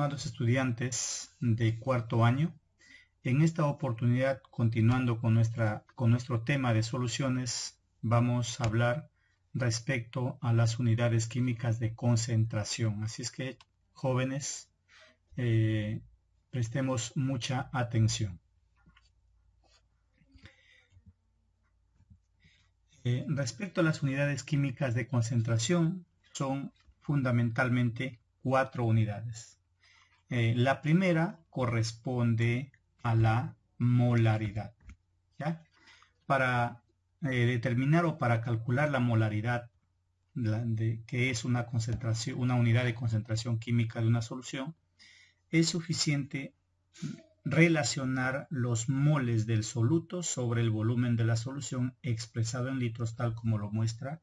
Estimados estudiantes de cuarto año, en esta oportunidad, continuando con nuestro tema de soluciones, vamos a hablar respecto a las unidades químicas de concentración. Así es que, jóvenes, prestemos mucha atención. Respecto a las unidades químicas de concentración, son fundamentalmente 4 unidades. La primera corresponde a la molaridad, ¿ya? Para determinar o para calcular la molaridad que es una unidad de concentración química de una solución, es suficiente relacionar los moles del soluto sobre el volumen de la solución expresado en litros, tal como lo muestra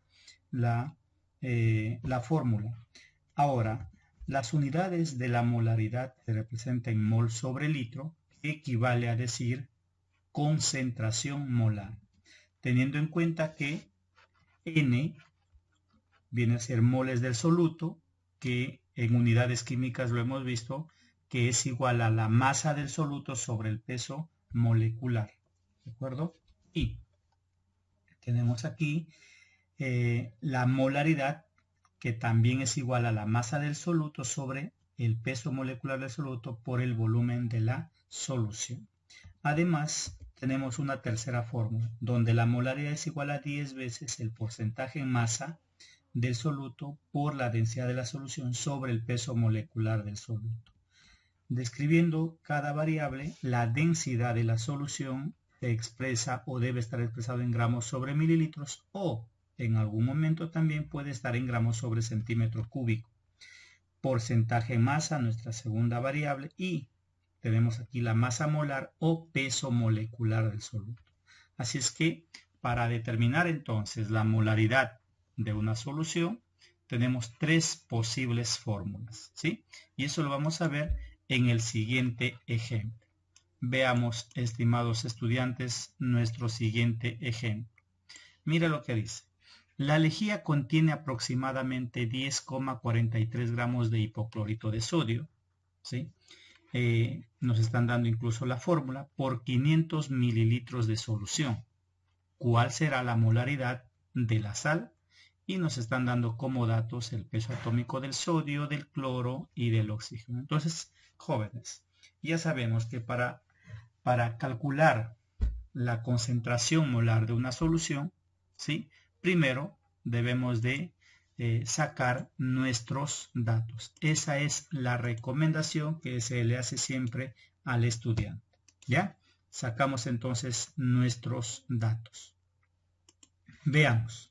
la fórmula. Ahora, las unidades de la molaridad se representan en mol sobre litro, que equivale a decir concentración molar, teniendo en cuenta que N viene a ser moles del soluto, que en unidades químicas lo hemos visto, que es igual a la masa del soluto sobre el peso molecular, ¿de acuerdo? Y tenemos aquí la molaridad, que también es igual a la masa del soluto sobre el peso molecular del soluto por el volumen de la solución. Además, tenemos una tercera fórmula, donde la molaridad es igual a 10 veces el porcentaje en masa del soluto por la densidad de la solución sobre el peso molecular del soluto. Describiendo cada variable, la densidad de la solución se expresa o debe estar expresado en gramos sobre mililitros, o en algún momento también puede estar en gramos sobre centímetro cúbico. Porcentaje en masa, nuestra segunda variable, y tenemos aquí la masa molar o peso molecular del soluto. Así es que para determinar entonces la molaridad de una solución, tenemos 3 posibles fórmulas, ¿sí? Y eso lo vamos a ver en el siguiente ejemplo. Veamos, estimados estudiantes, nuestro siguiente ejemplo. Mira lo que dice. La lejía contiene aproximadamente 10,43 gramos de hipoclorito de sodio, ¿sí? Nos están dando incluso la fórmula por 500 mililitros de solución. ¿Cuál será la molaridad de la sal? Y nos están dando como datos el peso atómico del sodio, del cloro y del oxígeno. Entonces, jóvenes, ya sabemos que para calcular la concentración molar de una solución, ¿sí? Primero debemos de sacar nuestros datos. Esa es la recomendación que se le hace siempre al estudiante, ¿ya? Sacamos entonces nuestros datos. Veamos.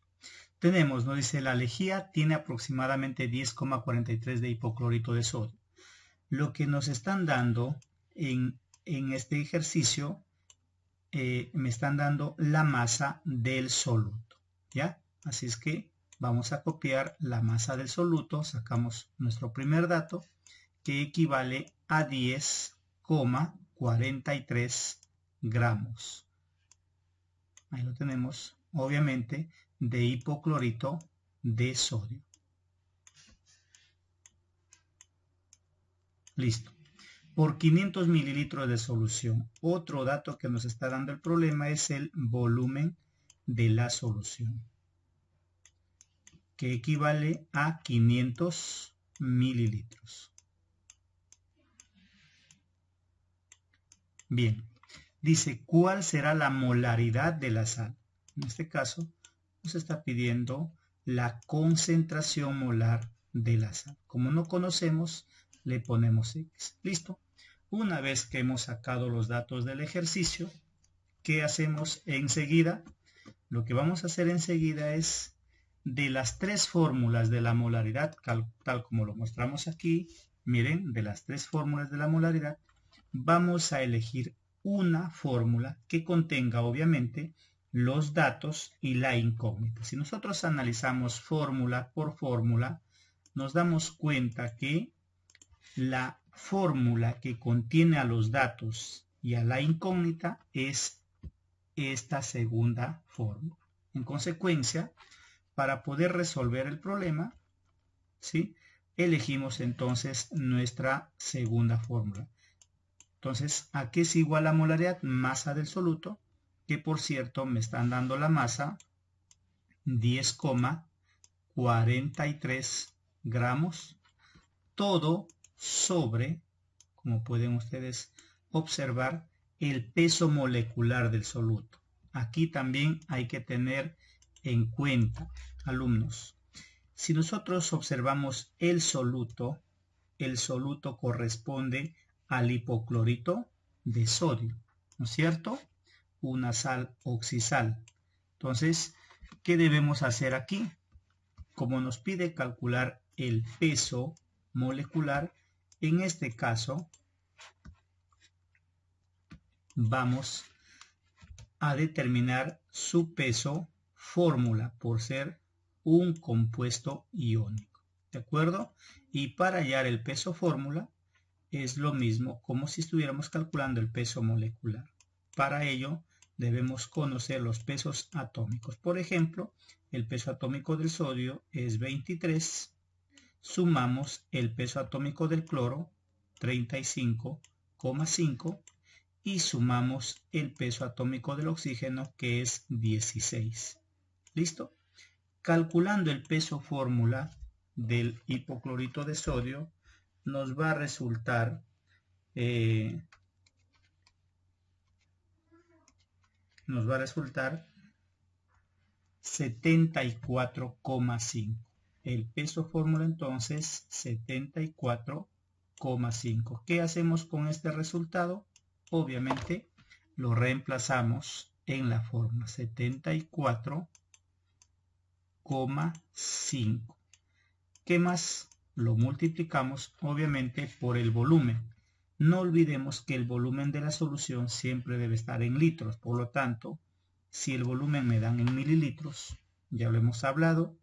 Tenemos, nos dice, la lejía tiene aproximadamente 10,43 de hipoclorito de sodio. Lo que nos están dando en este ejercicio, me están dando la masa del soluto, ¿ya? Así es que vamos a copiar la masa del soluto, sacamos nuestro primer dato, que equivale a 10,43 gramos. Ahí lo tenemos, obviamente, de hipoclorito de sodio. Listo. Por 500 mililitros de solución. Otro dato que nos está dando el problema es el volumen de la solución, que equivale a 500 mililitros. Bien, dice, ¿cuál será la molaridad de la sal? En este caso, nos está pidiendo la concentración molar de la sal. Como no conocemos, le ponemos X. ¿Listo? Una vez que hemos sacado los datos del ejercicio, ¿qué hacemos enseguida? Lo que vamos a hacer enseguida es, de las 3 fórmulas de la molaridad, tal como lo mostramos aquí, miren, de las 3 fórmulas de la molaridad, vamos a elegir una fórmula que contenga, obviamente, los datos y la incógnita. Si nosotros analizamos fórmula por fórmula, nos damos cuenta que la fórmula que contiene a los datos y a la incógnita es esta segunda fórmula. En consecuencia, para poder resolver el problema, ¿sí?, elegimos entonces nuestra segunda fórmula. Entonces, ¿a qué es igual la molaridad? Masa del soluto, que por cierto me están dando la masa 10,43 gramos, todo sobre, como pueden ustedes observar, el peso molecular del soluto. Aquí también hay que tener en cuenta, alumnos, si nosotros observamos el soluto corresponde al hipoclorito de sodio, ¿no es cierto? Una sal oxisal. Entonces, ¿qué debemos hacer aquí? Como nos pide calcular el peso molecular, en este caso vamos a determinar su peso fórmula por ser un compuesto iónico, ¿de acuerdo? Y para hallar el peso fórmula es lo mismo como si estuviéramos calculando el peso molecular. Para ello debemos conocer los pesos atómicos. Por ejemplo, el peso atómico del sodio es 23, sumamos el peso atómico del cloro, 35,5, y sumamos el peso atómico del oxígeno, que es 16. ¿Listo? Calculando el peso fórmula del hipoclorito de sodio, nos va a resultar 74,5. El peso fórmula entonces 74,5. ¿Qué hacemos con este resultado? Obviamente lo reemplazamos en la fórmula 74,5. ¿Qué más? Lo multiplicamos obviamente por el volumen. No olvidemos que el volumen de la solución siempre debe estar en litros. Por lo tanto, si el volumen me dan en mililitros, ya lo hemos hablado,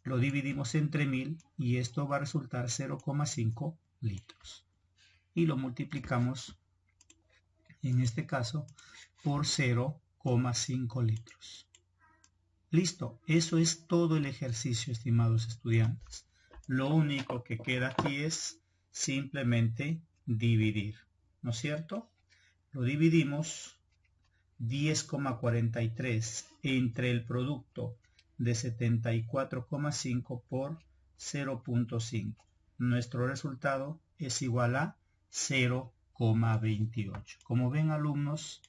lo dividimos entre 1000 y esto va a resultar 0,5 litros. Y lo multiplicamos, en este caso, por 0,5 litros. Listo, eso es todo el ejercicio, estimados estudiantes. Lo único que queda aquí es simplemente dividir, ¿no es cierto? Lo dividimos 10,43 entre el producto de 74,5 por 0,5. Nuestro resultado es igual a 0,28. Como ven, alumnos,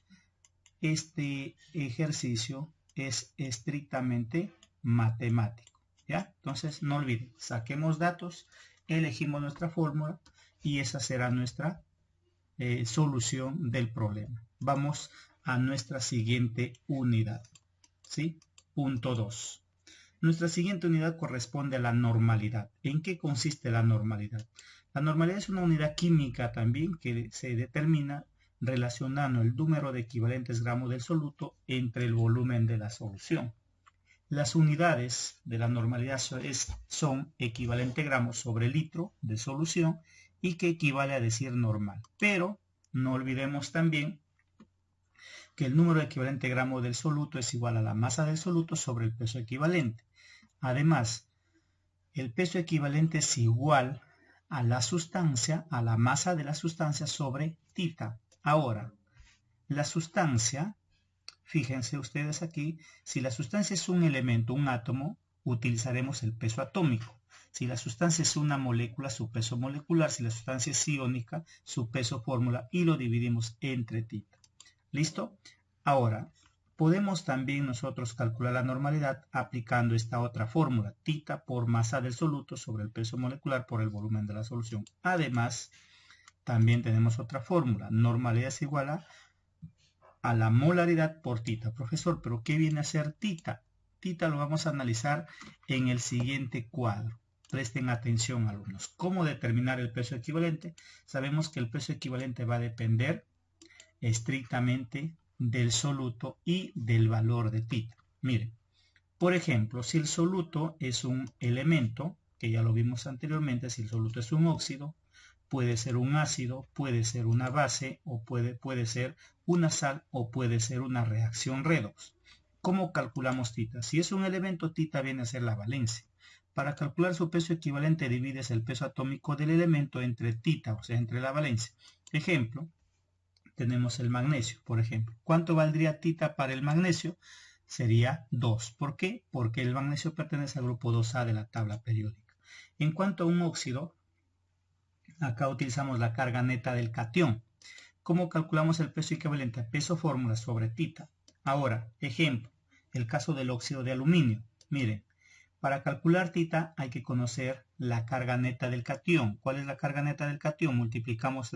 este ejercicio es estrictamente matemático, ¿ya? Entonces, no olviden, saquemos datos, elegimos nuestra fórmula y esa será nuestra solución del problema. Vamos a nuestra siguiente unidad, ¿sí? Punto 2. Nuestra siguiente unidad corresponde a la normalidad. ¿En qué consiste la normalidad? La normalidad es una unidad química también que se determina relacionando el número de equivalentes gramos del soluto entre el volumen de la solución. Las unidades de la normalidad son equivalente gramos sobre litro de solución y que equivale a decir normal. Pero no olvidemos también que el número de equivalente gramos del soluto es igual a la masa del soluto sobre el peso equivalente. Además, el peso equivalente es igual a la sustancia, a la masa de la sustancia sobre tita. Ahora, la sustancia, fíjense ustedes aquí, si la sustancia es un elemento, un átomo, utilizaremos el peso atómico. Si la sustancia es una molécula, su peso molecular. Si la sustancia es iónica, su peso fórmula, y lo dividimos entre tita. ¿Listo? Ahora, podemos también nosotros calcular la normalidad aplicando esta otra fórmula, tita por masa del soluto sobre el peso molecular por el volumen de la solución. Además, también tenemos otra fórmula, normalidad es igual a la molaridad por tita. Profesor, ¿pero qué viene a ser tita? Tita lo vamos a analizar en el siguiente cuadro. Presten atención, alumnos. ¿Cómo determinar el peso equivalente? Sabemos que el peso equivalente va a depender estrictamente del soluto y del valor de tita. Miren, por ejemplo, si el soluto es un elemento, que ya lo vimos anteriormente, si el soluto es un óxido, puede ser un ácido, puede ser una base, o puede ser una sal, o puede ser una reacción redox. ¿Cómo calculamos tita? Si es un elemento, tita viene a ser la valencia. Para calcular su peso equivalente divides el peso atómico del elemento entre tita, o sea, entre la valencia. Ejemplo, tenemos el magnesio, por ejemplo. ¿Cuánto valdría tita para el magnesio? Sería 2. ¿Por qué? Porque el magnesio pertenece al grupo 2A de la tabla periódica. En cuanto a un óxido, acá utilizamos la carga neta del catión. ¿Cómo calculamos el peso equivalente? Peso fórmula sobre tita. Ahora, ejemplo, el caso del óxido de aluminio. Miren, para calcular tita hay que conocer la carga neta del catión. ¿Cuál es la carga neta del catión? Multiplicamos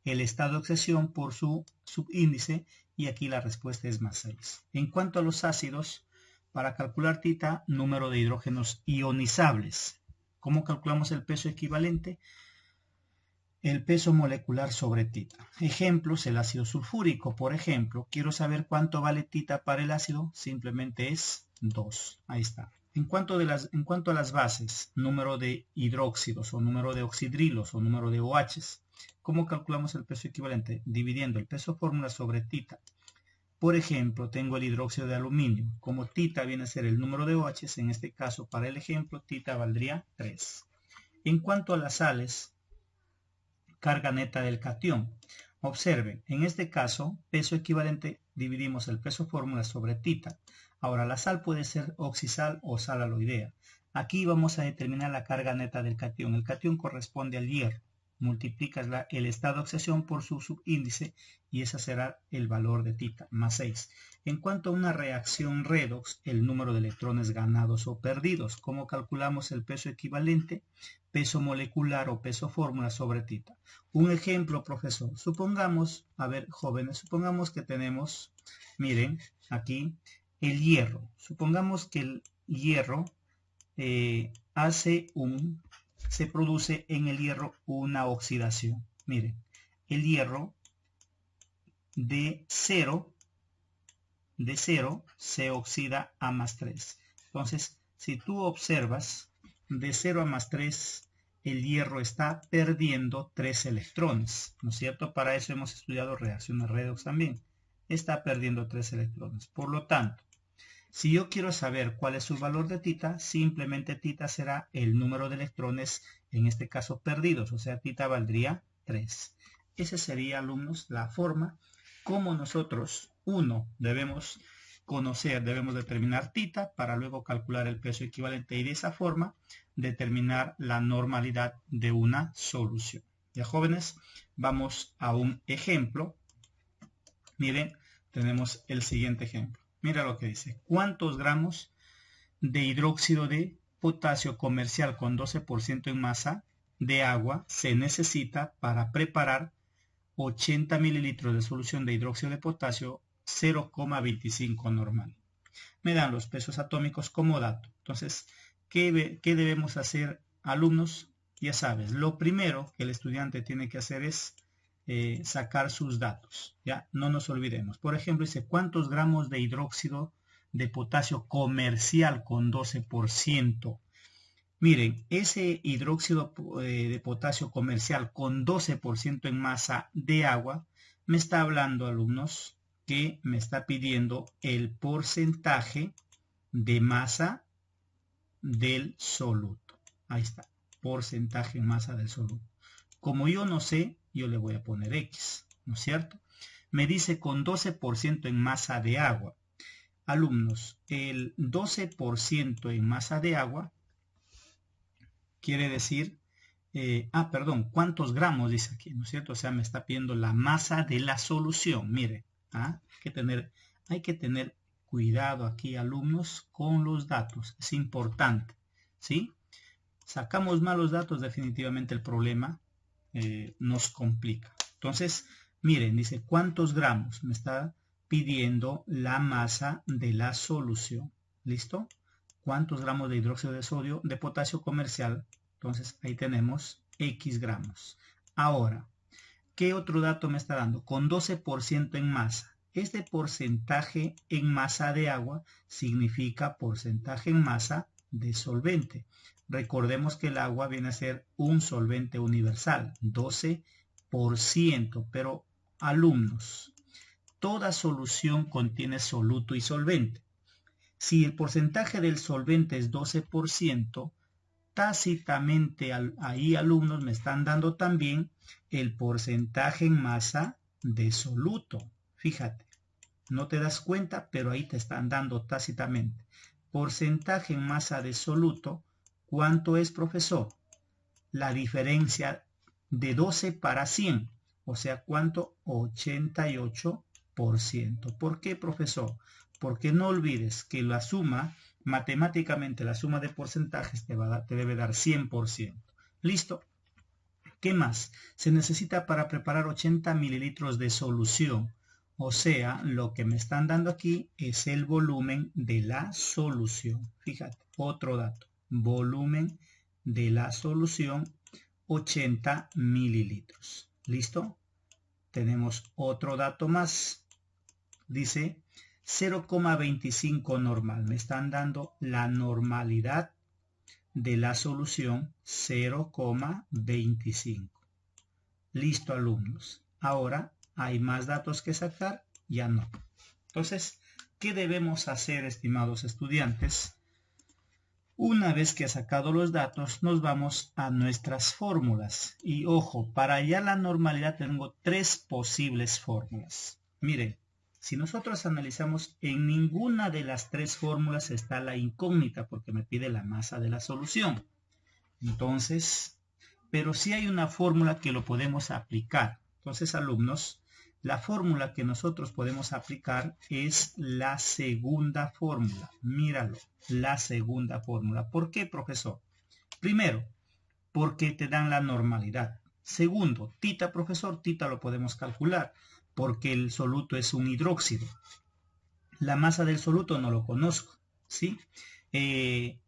el estado de oxidación por su subíndice y aquí la respuesta es más 6. En cuanto a los ácidos, para calcular tita, número de hidrógenos ionizables. ¿Cómo calculamos el peso equivalente? El peso molecular sobre tita. Ejemplos, el ácido sulfúrico, por ejemplo. Quiero saber cuánto vale tita para el ácido, simplemente es 2. Ahí está. En cuanto a las bases, número de hidróxidos o número de oxidrilos o número de OHs, ¿cómo calculamos el peso equivalente? Dividiendo el peso fórmula sobre tita. Por ejemplo, tengo el hidróxido de aluminio. Como tita viene a ser el número de OHs, en este caso, para el ejemplo, tita valdría 3. En cuanto a las sales, carga neta del catión. Observen, en este caso, peso equivalente, dividimos el peso fórmula sobre tita. Ahora, la sal puede ser oxisal o sal aloidea. Aquí vamos a determinar la carga neta del catión. El catión corresponde al hierro. Multiplicas el estado de oxidación por su subíndice y ese será el valor de tita, más 6. En cuanto a una reacción redox, el número de electrones ganados o perdidos. ¿Cómo calculamos el peso equivalente? Peso molecular o peso fórmula sobre tita. Un ejemplo, profesor. Supongamos, a ver, jóvenes, supongamos que tenemos, miren, aquí, el hierro. Supongamos que el hierro se produce en el hierro una oxidación. Miren, el hierro de 0 se oxida a más 3. Entonces, si tú observas, de 0 a más 3, el hierro está perdiendo 3 electrones, ¿no es cierto? Para eso hemos estudiado reacciones redox también. Está perdiendo 3 electrones. Por lo tanto, si yo quiero saber cuál es su valor de tita, simplemente tita será el número de electrones, en este caso perdidos, o sea, tita valdría 3. Esa sería, alumnos, la forma como nosotros, debemos determinar tita para luego calcular el peso equivalente y de esa forma determinar la normalidad de una solución. Ya, jóvenes, vamos a un ejemplo. Miren, tenemos el siguiente ejemplo. Mira lo que dice. ¿Cuántos gramos de hidróxido de potasio comercial con 12% en masa de agua se necesita para preparar 80 mililitros de solución de hidróxido de potasio 0,25 normal? Me dan los pesos atómicos como dato. Entonces, ¿qué debemos hacer, alumnos? Ya sabes, lo primero que el estudiante tiene que hacer es sacar sus datos. Ya, no nos olvidemos. Por ejemplo, dice, ¿cuántos gramos de hidróxido de potasio comercial con 12%? Miren, ese hidróxido de potasio comercial con 12% en masa de agua, me está hablando, alumnos, que me está pidiendo el porcentaje de masa del soluto. Ahí está, porcentaje en masa del soluto. Como yo no sé, yo le voy a poner X, ¿no es cierto? Me dice con 12% en masa de agua. Alumnos, el 12% en masa de agua quiere decir, ¿cuántos gramos? Dice aquí, ¿no es cierto? O sea, me está pidiendo la masa de la solución. Mire, hay que tener cuidado aquí, alumnos, con los datos. Es importante, ¿sí? Sacamos malos datos, definitivamente el problema nos complica. Entonces, miren, dice, ¿cuántos gramos? Me está pidiendo la masa de la solución. ¿Listo? ¿Cuántos gramos de hidróxido de sodio de potasio comercial? Entonces, ahí tenemos X gramos. Ahora, ¿qué otro dato me está dando? Con 12% en masa. Este porcentaje en masa de agua significa porcentaje en masa de solvente. Recordemos que el agua viene a ser un solvente universal, 12%, pero alumnos, toda solución contiene soluto y solvente. Si el porcentaje del solvente es 12%, tácitamente ahí, alumnos, me están dando también el porcentaje en masa de soluto. Fíjate, no te das cuenta, pero ahí te están dando tácitamente. Porcentaje en masa de soluto, ¿cuánto es, profesor? La diferencia de 12 para 100, o sea, ¿cuánto? 88%. ¿Por qué, profesor? Porque no olvides que la suma, matemáticamente la suma de porcentajes te debe dar 100%. ¿Listo? ¿Qué más? Se necesita para preparar 80 mililitros de solución. O sea, lo que me están dando aquí es el volumen de la solución. Fíjate, otro dato. Volumen de la solución, 80 mililitros. ¿Listo? Tenemos otro dato más. Dice 0,25 normal. Me están dando la normalidad de la solución, 0,25. Listo, alumnos. Ahora, ¿hay más datos que sacar? Ya no. Entonces, ¿qué debemos hacer, estimados estudiantes? Una vez que he sacado los datos, nos vamos a nuestras fórmulas. Y ojo, para hallar la normalidad tengo 3 posibles fórmulas. Miren, si nosotros analizamos, en ninguna de las 3 fórmulas está la incógnita porque me pide la masa de la solución. Entonces, pero sí hay una fórmula que lo podemos aplicar. Entonces, alumnos, la fórmula que nosotros podemos aplicar es la segunda fórmula. Míralo, la segunda fórmula. ¿Por qué, profesor? Primero, porque te dan la normalidad. Segundo, tita, profesor, tita lo podemos calcular porque el soluto es un hidróxido. La masa del soluto no lo conozco, ¿sí? El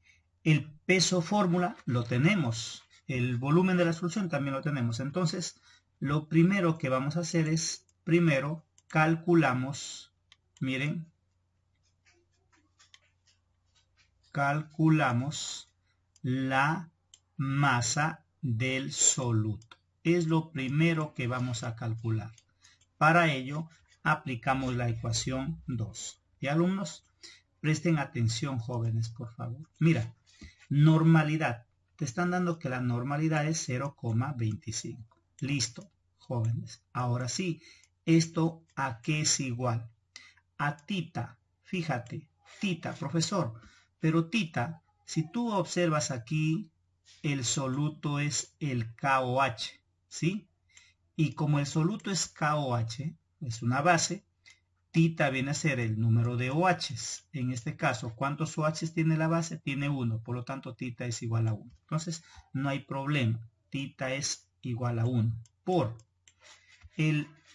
peso fórmula lo tenemos. El volumen de la solución también lo tenemos. Entonces, lo primero que vamos a hacer es, primero, calculamos, miren, calculamos la masa del soluto. Es lo primero que vamos a calcular. Para ello, aplicamos la ecuación 2. ¿Y alumnos? Presten atención, jóvenes, por favor. Mira, normalidad. Te están dando que la normalidad es 0,25. Listo, jóvenes. Ahora sí, ¿esto a qué es igual? A tita. Fíjate, tita, profesor. Pero tita, si tú observas aquí, el soluto es el KOH, ¿sí? Y como el soluto es KOH, es una base, tita viene a ser el número de OHs. En este caso, ¿cuántos OHs tiene la base? Tiene 1, por lo tanto tita es igual a 1. Entonces, no hay problema. Tita es igual a 1. Por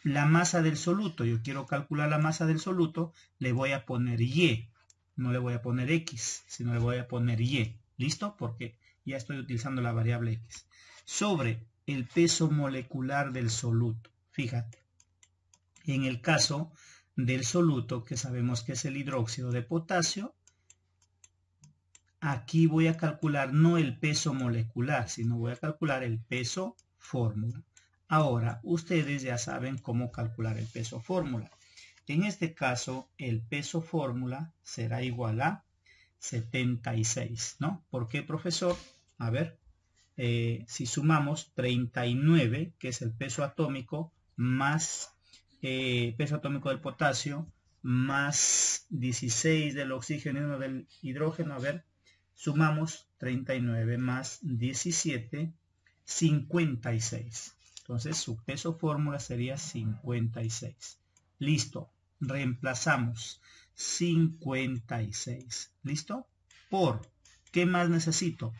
la masa del soluto, yo quiero calcular la masa del soluto, le voy a poner Y. No le voy a poner X, sino le voy a poner Y. ¿Listo? Porque ya estoy utilizando la variable X. Sobre el peso molecular del soluto. Fíjate. En el caso del soluto, que sabemos que es el hidróxido de potasio, aquí voy a calcular no el peso molecular, sino voy a calcular el peso fórmula. Ahora, ustedes ya saben cómo calcular el peso fórmula. En este caso, el peso fórmula será igual a 76, ¿no? ¿Por qué, profesor? A ver, si sumamos 39, que es el peso atómico, más peso atómico del potasio, más 16 del oxígeno y 1 del hidrógeno, a ver, sumamos 39 más 17, 56. Entonces su peso fórmula sería 56. Listo, reemplazamos 56. ¿Listo? Por, ¿qué más necesito?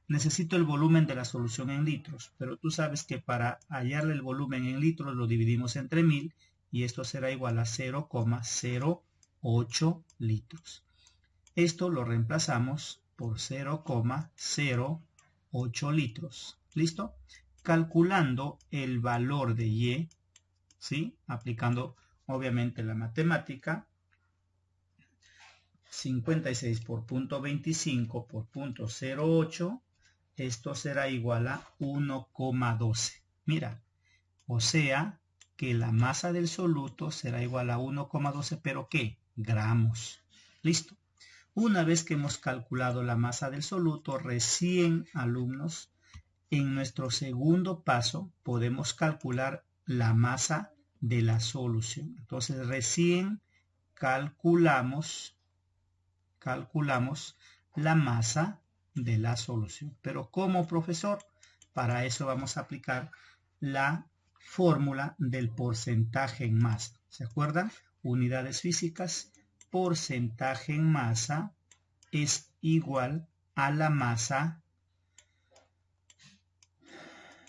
Necesito el volumen de la solución en litros, pero tú sabes que para hallarle el volumen en litros lo dividimos entre 1000 y esto será igual a 0,08 litros. Esto lo reemplazamos por 0,08 litros. ¿Listo? Calculando el valor de Y, ¿sí? Aplicando obviamente la matemática, 56 por punto 25 por punto 08, esto será igual a 1,12. Mira, o sea que la masa del soluto será igual a 1,12, pero ¿qué? Gramos. Listo. Una vez que hemos calculado la masa del soluto, recién, alumnos, en nuestro segundo paso podemos calcular la masa de la solución. Entonces recién calculamos la masa de la solución. Pero ¿cómo, profesor? Para eso vamos a aplicar la fórmula del porcentaje en masa. ¿Se acuerdan? Unidades físicas, porcentaje en masa es igual a la masa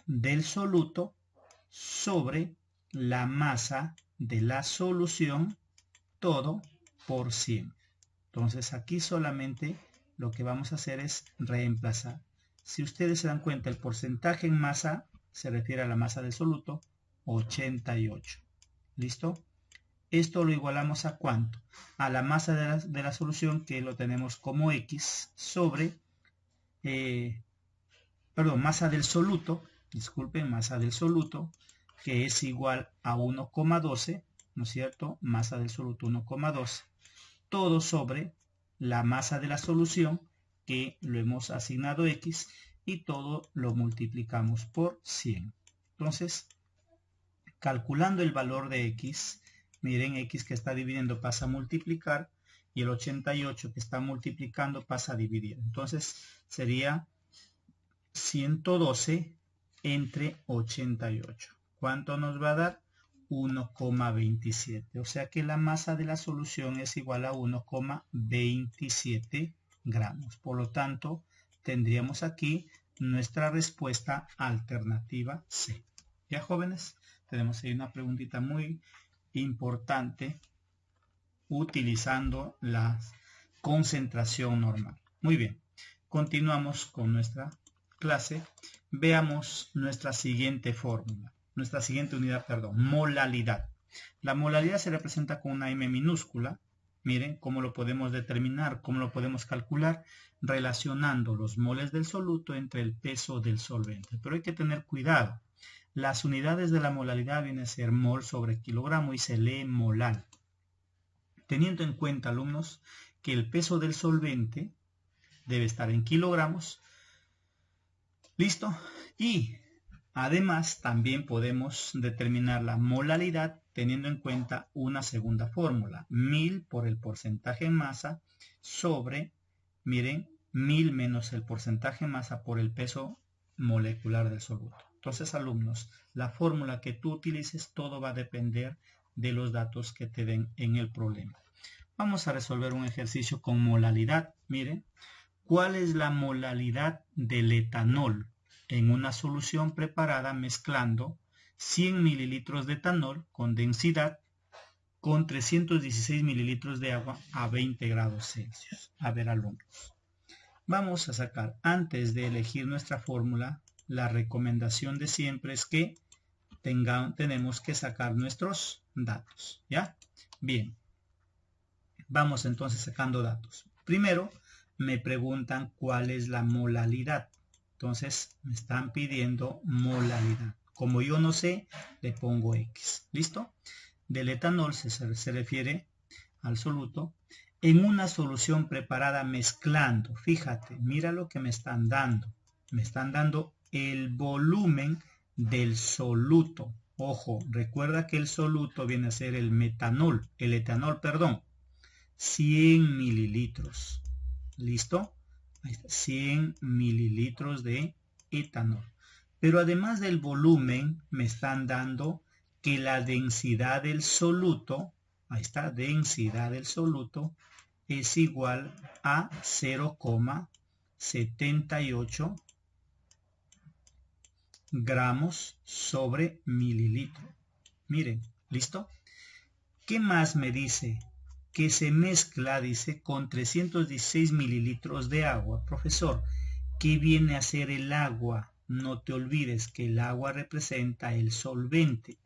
del soluto sobre la masa de la solución, todo por 100. Entonces aquí solamente lo que vamos a hacer es reemplazar. Si ustedes se dan cuenta, el porcentaje en masa se refiere a la masa del soluto, 88. ¿Listo? Esto lo igualamos a ¿cuánto? A la masa de la solución, que lo tenemos como X sobre, masa del soluto, disculpen, masa del soluto, que es igual a 1,12, ¿no es cierto? Masa del soluto 1,12, todo sobre la masa de la solución, que lo hemos asignado X, y todo lo multiplicamos por 100. Entonces, calculando el valor de X, miren, X que está dividiendo pasa a multiplicar, y el 88 que está multiplicando pasa a dividir. Entonces, sería 112 entre 88. ¿Cuánto nos va a dar? 1,27. O sea que la masa de la solución es igual a 1,27 gramos. Por lo tanto, tendríamos aquí nuestra respuesta alternativa C. ¿Ya, jóvenes? Tenemos ahí una preguntita muy importante utilizando la concentración normal. Muy bien. Continuamos con nuestra clase. Veamos nuestra siguiente fórmula. Nuestra siguiente unidad, molalidad. La molalidad se representa con una M minúscula. Miren cómo lo podemos determinar, cómo lo podemos calcular, relacionando los moles del soluto entre el peso del solvente. Pero hay que tener cuidado. Las unidades de la molalidad vienen a ser mol sobre kilogramo y se lee molal. Teniendo en cuenta, alumnos, que el peso del solvente debe estar en kilogramos. ¿Listo? Y además también podemos determinar la molalidad teniendo en cuenta una segunda fórmula. 1000 por el porcentaje en masa sobre, miren, 1000 menos el porcentaje en masa por el peso molecular del soluto. Entonces, alumnos, la fórmula que tú utilices, todo va a depender de los datos que te den en el problema. Vamos a resolver un ejercicio con molalidad. Miren, ¿cuál es la molalidad del etanol en una solución preparada mezclando 100 mililitros de etanol con densidad con 316 mililitros de agua a 20 grados Celsius? A ver, alumnos, vamos a sacar, antes de elegir nuestra fórmula, la recomendación de siempre es que tenemos que sacar nuestros datos, ¿ya? Bien, vamos entonces sacando datos. Primero, me preguntan cuál es la molalidad. Entonces, me están pidiendo molalidad. Como yo no sé, le pongo X. ¿Listo? Del etanol se refiere al soluto en una solución preparada mezclando. Fíjate, mira lo que me están dando. Me están dando el volumen del soluto. Ojo, recuerda que el soluto viene a ser el etanol, 100 mililitros. ¿Listo? Ahí está, 100 mililitros de etanol. Pero además del volumen, me están dando que la densidad del soluto, ahí está, densidad del soluto, es igual a 0,78 gramos sobre mililitro. Miren, ¿listo? ¿Qué más me dice? Que se mezcla, dice, con 316 mililitros de agua. Profesor, ¿qué viene a ser el agua? No te olvides que el agua representa el solvente.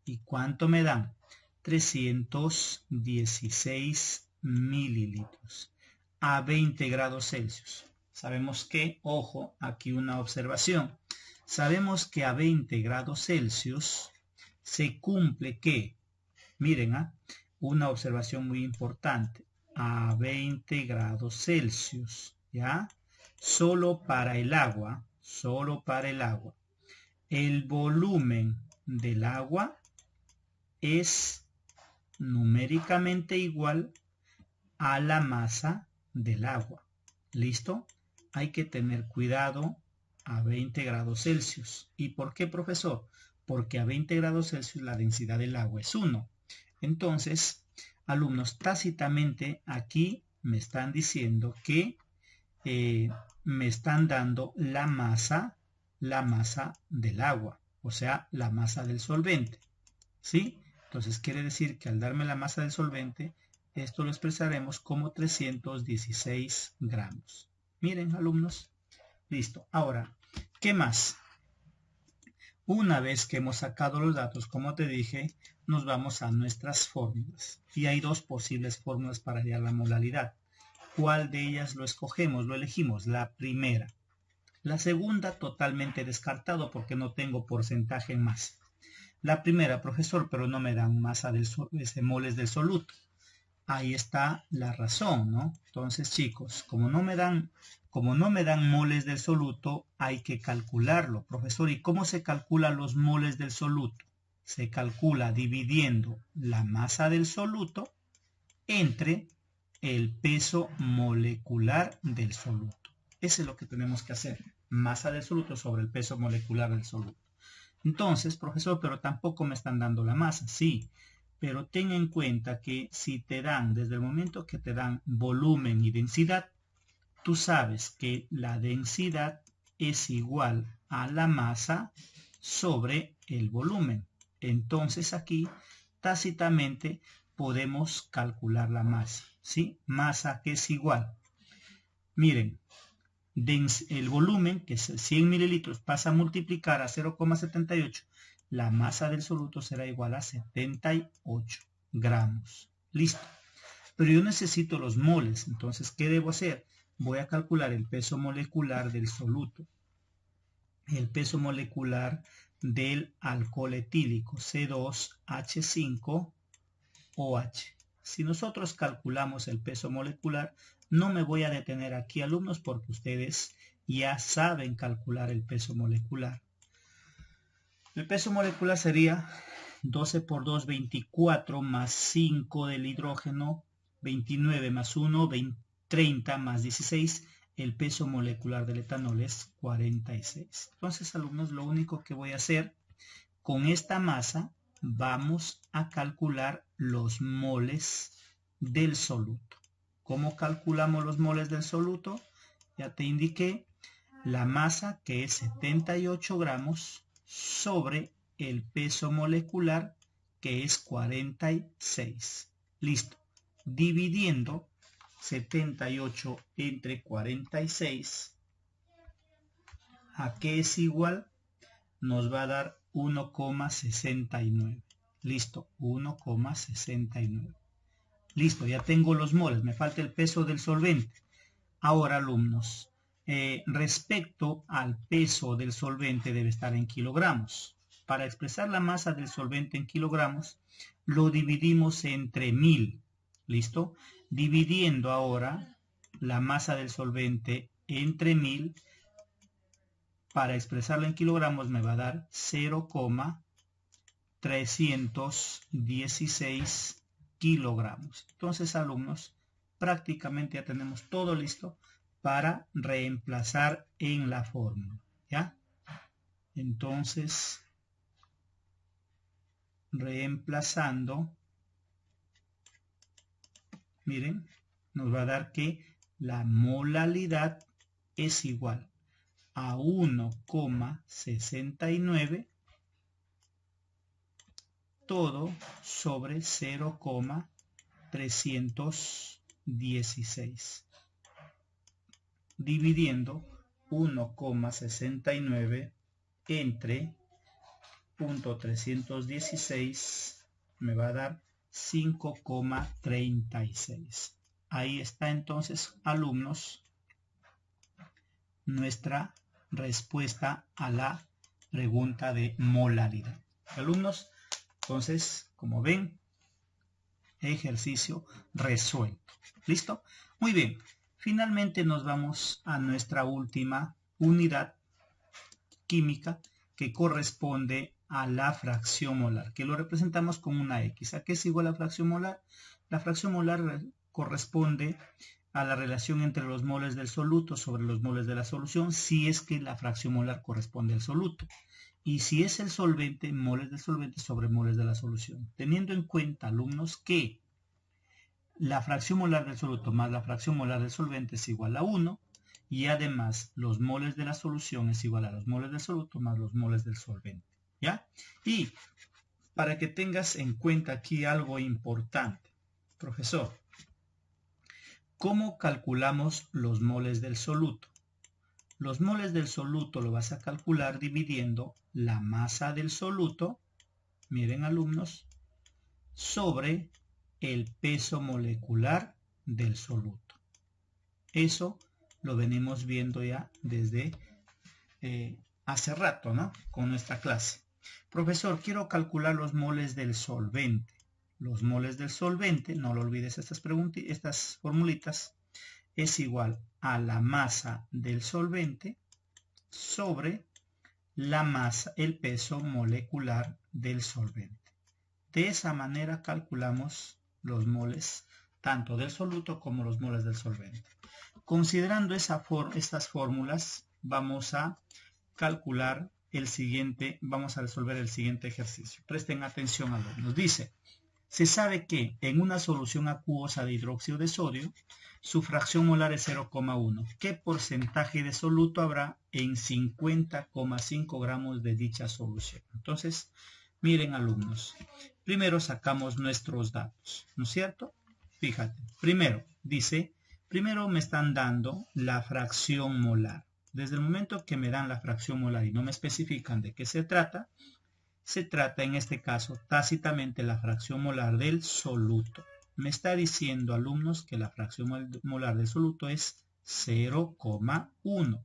¿Y cuánto me dan? 316 mililitros a 20 grados Celsius. Sabemos que, ojo, aquí una observación. Sabemos que a 20 grados Celsius se cumple que, miren, una observación muy importante. a 20 grados Celsius, ¿ya? Solo para el agua, solo para el agua. El volumen del agua es numéricamente igual a la masa del agua. ¿Listo? Hay que tener cuidado a 20 grados Celsius. ¿Y por qué, profesor? Porque a 20 grados Celsius la densidad del agua es 1. Entonces, alumnos, tácitamente aquí me están diciendo que me están dando la masa del agua, o sea, la masa del solvente. ¿Sí? Entonces quiere decir que al darme la masa del solvente, esto lo expresaremos como 316 gramos. Miren, alumnos. Listo. Ahora, ¿qué más? Una vez que hemos sacado los datos, como te dije, nos vamos a nuestras fórmulas. Y hay dos posibles fórmulas para hallar la molaridad. ¿Cuál de ellas lo escogemos? Lo elegimos. La primera. La segunda totalmente descartado porque no tengo porcentaje en masa. La primera, profesor, pero no me dan masa del moles del soluto. Ahí está la razón, ¿no? Entonces, chicos, como no me dan moles del soluto, hay que calcularlo. Profesor, ¿y cómo se calculan los moles del soluto? Se calcula dividiendo la masa del soluto entre el peso molecular del soluto. Eso es lo que tenemos que hacer. Masa del soluto sobre el peso molecular del soluto. Entonces, profesor, pero tampoco me están dando la masa. Sí, pero ten en cuenta que si te dan, desde el momento que te dan volumen y densidad, tú sabes que la densidad es igual a la masa sobre el volumen. Entonces aquí, tácitamente, podemos calcular la masa. ¿Sí? Masa que es igual. Miren, el volumen, que es 100 mililitros, pasa a multiplicar a 0,78. La masa del soluto será igual a 78 gramos. Listo. Pero yo necesito los moles. Entonces, ¿qué debo hacer? Voy a calcular el peso molecular del soluto. El peso molecular del alcohol etílico, C2H5OH. Si nosotros calculamos el peso molecular, no me voy a detener aquí, alumnos, porque ustedes ya saben calcular el peso molecular. El peso molecular sería 12 por 2, 24, más 5 del hidrógeno, 29 más 1, 30 más 16. El peso molecular del etanol es 46. Entonces, alumnos, lo único que voy a hacer con esta masa, vamos a calcular los moles del soluto. ¿Cómo calculamos los moles del soluto? Ya te indiqué la masa, que es 78 gramos, sobre el peso molecular, que es 46. Listo. Dividiendo 78 entre 46, ¿a qué es igual? Nos va a dar 1,69. Listo, 1,69. Listo, ya tengo los moles, me falta el peso del solvente. Ahora, alumnos, respecto al peso del solvente debe estar en kilogramos. Para expresar la masa del solvente en kilogramos, lo dividimos entre 1000. ¿Listo? Dividiendo ahora la masa del solvente entre 1000, para expresarla en kilogramos me va a dar 0,316 kilogramos. Entonces, alumnos, prácticamente ya tenemos todo listo para reemplazar en la fórmula, ¿ya? Entonces, reemplazando, miren, nos va a dar que la molaridad es igual a 1,69 todo sobre 0,316, dividiendo 1,69 entre 0,316 me va a dar 5,36. Ahí está entonces, alumnos, nuestra respuesta a la pregunta de molaridad. Alumnos, entonces, como ven, ejercicio resuelto. ¿Listo? Muy bien. Finalmente nos vamos a nuestra última unidad química que corresponde a la fracción molar, que lo representamos con una X. ¿A qué es igual la fracción molar? La fracción molar corresponde a la relación entre los moles del soluto sobre los moles de la solución, si es que la fracción molar corresponde al soluto. Y si es el solvente, moles del solvente sobre moles de la solución. Teniendo en cuenta, alumnos, que la fracción molar del soluto más la fracción molar del solvente es igual a 1, y además los moles de la solución es igual a los moles del soluto más los moles del solvente. ¿Ya? Y para que tengas en cuenta aquí algo importante, profesor, ¿cómo calculamos los moles del soluto? Los moles del soluto lo vas a calcular dividiendo la masa del soluto, miren alumnos, sobre el peso molecular del soluto. Eso lo venimos viendo ya desde hace rato, ¿no? Con nuestra clase. Profesor, quiero calcular los moles del solvente. Los moles del solvente, no lo olvides estas formulitas, es igual a la masa del solvente sobre la masa, el peso molecular del solvente. De esa manera calculamos los moles tanto del soluto como los moles del solvente. Considerando estas fórmulas, vamos a calcular vamos a resolver el siguiente ejercicio. Presten atención, alumnos. Dice, se sabe que en una solución acuosa de hidróxido de sodio, su fracción molar es 0,1. ¿Qué porcentaje de soluto habrá en 50,5 gramos de dicha solución? Entonces, miren, alumnos, primero sacamos nuestros datos, ¿no es cierto? Fíjate, primero me están dando la fracción molar. Desde el momento que me dan la fracción molar y no me especifican de qué se trata en este caso tácitamente la fracción molar del soluto. Me está diciendo, alumnos, que la fracción molar del soluto es 0,1.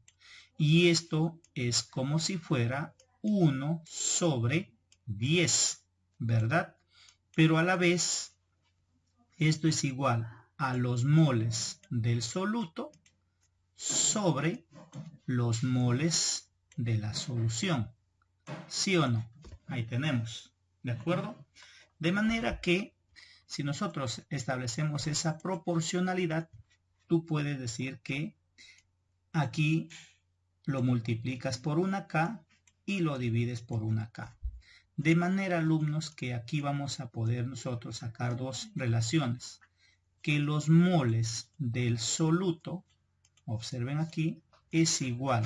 Y esto es como si fuera 1 sobre 10, ¿verdad? Pero a la vez, esto es igual a los moles del soluto sobre los moles de la solución. ¿Sí o no? Ahí tenemos, ¿de acuerdo? De manera que si nosotros establecemos esa proporcionalidad, tú puedes decir que aquí lo multiplicas por una K y lo divides por una K. De manera, alumnos, que aquí vamos a poder nosotros sacar dos relaciones. Que los moles del soluto, observen aquí, es igual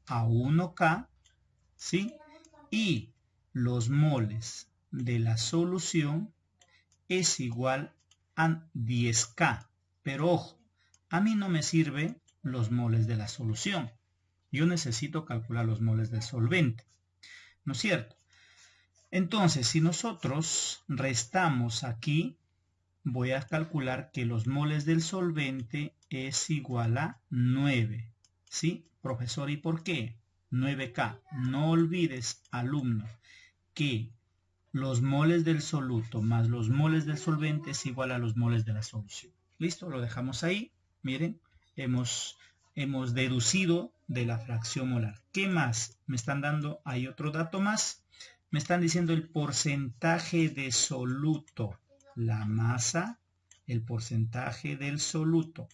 a 1K, ¿sí? Y los moles de la solución es igual a 10K. Pero ojo, a mí no me sirven los moles de la solución. Yo necesito calcular los moles del solvente, ¿no es cierto? Entonces, si nosotros restamos aquí, voy a calcular que los moles del solvente es igual a 9. ¿Sí? Profesor, ¿y por qué? 9K. No olvides, alumno, que los moles del soluto más los moles del solvente es igual a los moles de la solución. ¿Listo? Lo dejamos ahí. Miren, hemos deducido de la fracción molar. ¿Qué más me están dando? Hay otro dato más. Me están diciendo el porcentaje de soluto. La masa, el porcentaje del soluto.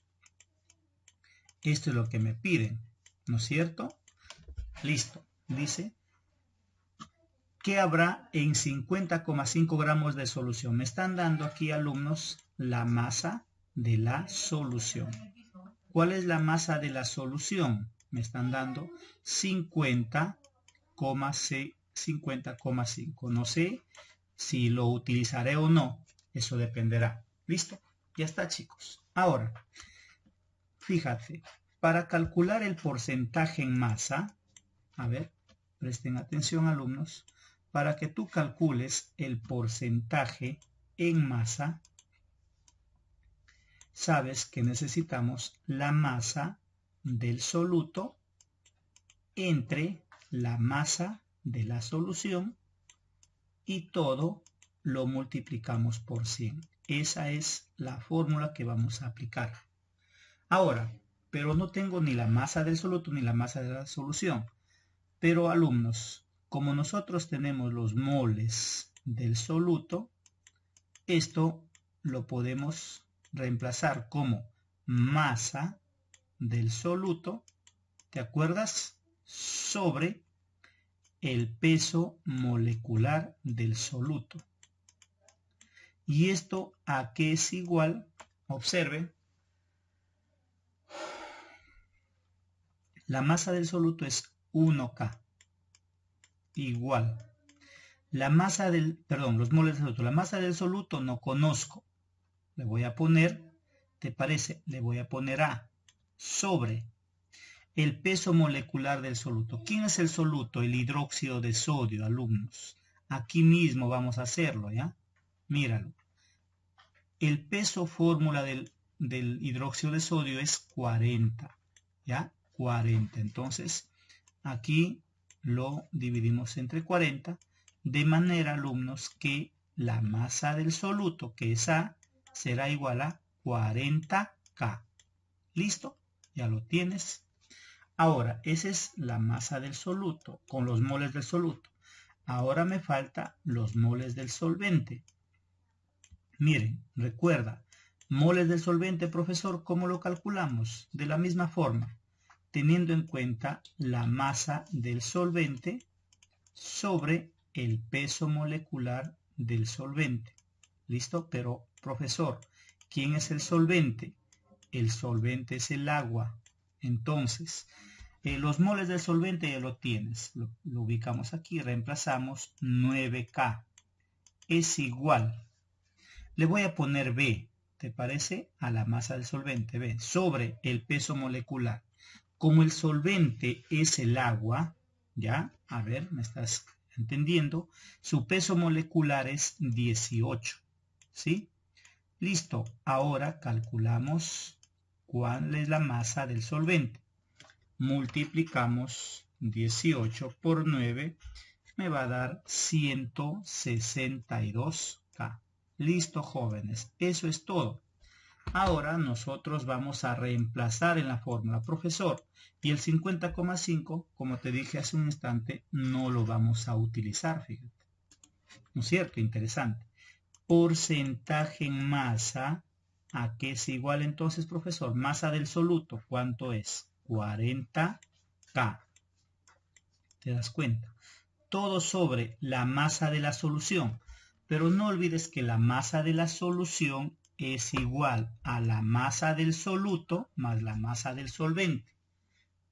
Esto es lo que me piden, ¿no es cierto? Listo. Dice, ¿qué habrá en 50,5 gramos de solución? Me están dando aquí, alumnos, la masa de la solución. ¿Cuál es la masa de la solución? Me están dando 50,5. No sé si lo utilizaré o no. Eso dependerá. ¿Listo? Ya está, chicos. Ahora, fíjate, para calcular el porcentaje en masa, a ver, presten atención, alumnos, para que tú calcules el porcentaje en masa, sabes que necesitamos la masa del soluto entre la masa de la solución y todo lo multiplicamos por 100. esa es la fórmula que vamos a aplicar. Ahora, pero no tengo ni la masa del soluto ni la masa de la solución. Pero alumnos, como nosotros tenemos los moles del soluto, esto lo podemos reemplazar como masa del soluto, ¿te acuerdas? Sobre el peso molecular del soluto. ¿Y esto a qué es igual? Observen. La masa del soluto es 1K. Igual. La masa del, los moles del soluto. La masa del soluto no conozco. Le voy a poner, ¿te parece? Le voy a poner A sobre el peso molecular del soluto. ¿Quién es el soluto? El hidróxido de sodio, alumnos. Aquí mismo vamos a hacerlo, ¿ya? Míralo. El peso fórmula del hidróxido de sodio es 40, ¿ya? 40. Entonces, aquí lo dividimos entre 40, de manera, alumnos, que la masa del soluto, que es A, será igual a 40K. ¿Listo? Ya lo tienes. Ahora, esa es la masa del soluto, con los moles del soluto. Ahora me falta los moles del solvente. Miren, recuerda, moles del solvente, profesor, ¿cómo lo calculamos? De la misma forma, teniendo en cuenta la masa del solvente sobre el peso molecular del solvente. ¿Listo? Pero, profesor, ¿quién es el solvente? El solvente es el agua. Entonces, los moles del solvente ya lo tienes. Lo ubicamos aquí, reemplazamos 9K. Es igual. Le voy a poner B, ¿te parece? A la masa del solvente, B, sobre el peso molecular. Como el solvente es el agua, ¿ya? A ver, ¿me estás entendiendo? Su peso molecular es 18, ¿sí? Listo, ahora calculamos cuál es la masa del solvente. Multiplicamos 18 por 9, me va a dar 162K. Listo, jóvenes, eso es todo. Ahora nosotros vamos a reemplazar en la fórmula, profesor, y el 50,5, como te dije hace un instante, no lo vamos a utilizar, fíjate. ¿No es cierto? Interesante. Porcentaje en masa, ¿a qué es igual entonces, profesor? Masa del soluto, ¿cuánto es? 40K. ¿Te das cuenta? Todo sobre la masa de la solución. Pero no olvides que la masa de la solución es igual a la masa del soluto más la masa del solvente.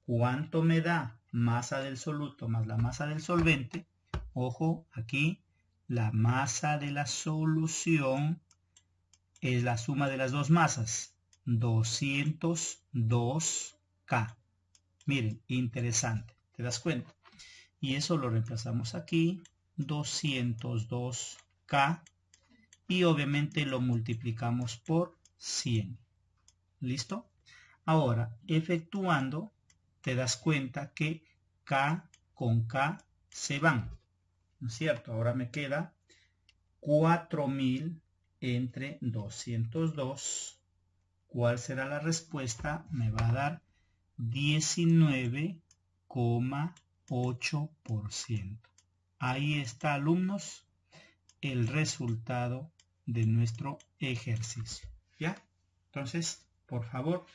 ¿Cuánto me da masa del soluto más la masa del solvente? Ojo, aquí la masa de la solución es la suma de las dos masas. 202K. Miren, interesante. ¿Te das cuenta? Y eso lo reemplazamos aquí. 202K. Y obviamente lo multiplicamos por 100. ¿Listo? Ahora, efectuando, te das cuenta que K con K se van. ¿No es cierto? Ahora me queda 4000 entre 202. ¿Cuál será la respuesta? Me va a dar 19,8%. Ahí está, alumnos, el resultado de nuestro ejercicio. ¿Ya? Entonces, por favor,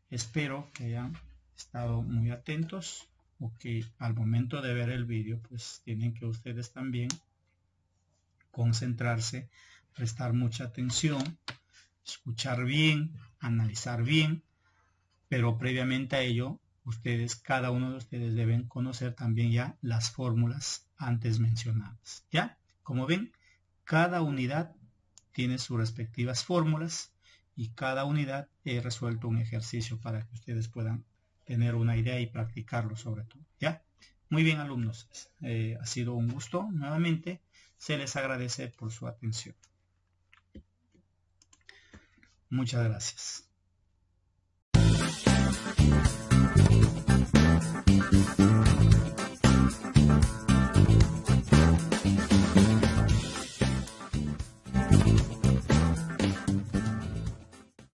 espero que hayan estado muy atentos o que al momento de ver el vídeo, pues tienen que ustedes también concentrarse, prestar mucha atención, escuchar bien, analizar bien, pero previamente a ello, ustedes, cada uno de ustedes deben conocer también ya las fórmulas antes mencionadas. ¿Ya? Como ven, cada unidad tiene sus respectivas fórmulas y cada unidad he resuelto un ejercicio para que ustedes puedan tener una idea y practicarlo sobre todo. ¿Ya? Muy bien, alumnos. Ha sido un gusto nuevamente. Se les agradece por su atención. Muchas gracias.